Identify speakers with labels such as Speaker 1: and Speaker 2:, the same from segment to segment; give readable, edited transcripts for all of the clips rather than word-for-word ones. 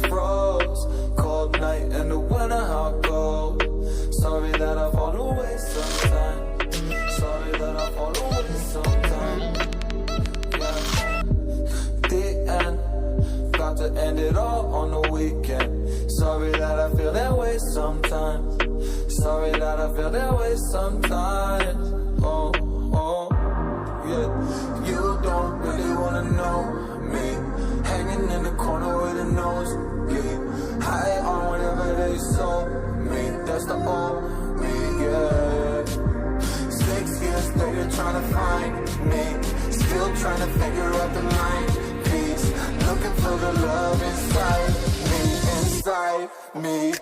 Speaker 1: froze. Cold night in the winter, how cold. Sorry that I fall away sometimes. Sorry that I fall away sometimes. Yeah. The end. Got to end it all on the weekend. Sorry that I feel that way sometimes. Sorry that I feel that way sometimes. Oh, oh, yeah. You don't really wanna know me. Hanging in the corner with a nose bleed. High on whatever they sold me. That's the old me, yeah. 6 years later trying to find me. Still trying to figure out the mind piece. Looking for the love inside me, inside me.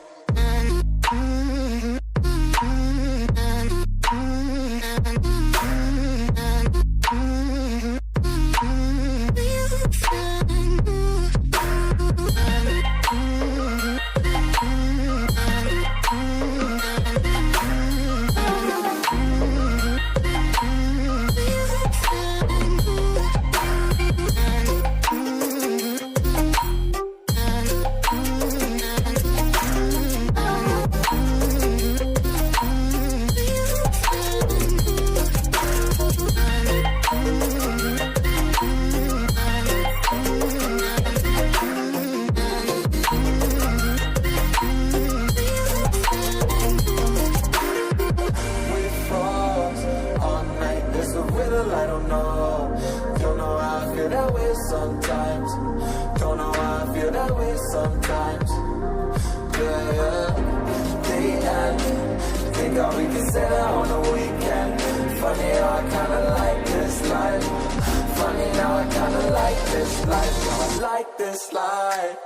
Speaker 1: I don't know how I feel that way sometimes. Don't know how I feel that way sometimes. Yeah, yeah. The end. Think all we can say that on the weekend. Funny how I kinda like this life. Funny now I kinda like this life. Now I like this life.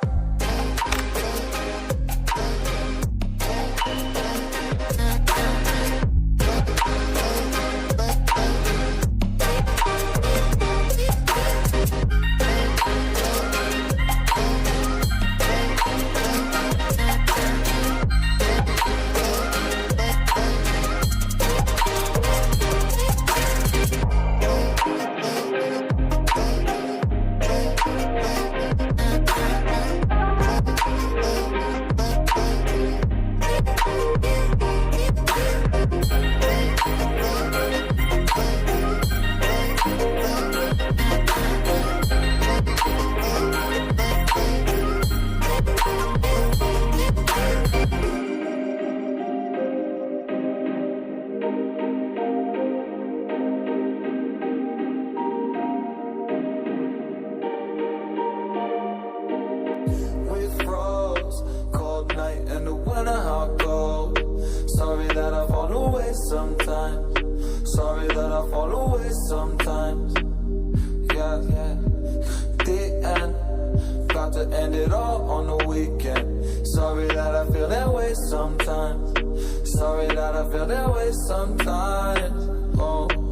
Speaker 1: Sorry that I fall away sometimes. Sorry that I fall away sometimes. Yeah, yeah. The end. Got to end it all on the weekend. Sorry that I feel that way sometimes. Sorry that I feel that way sometimes. Oh.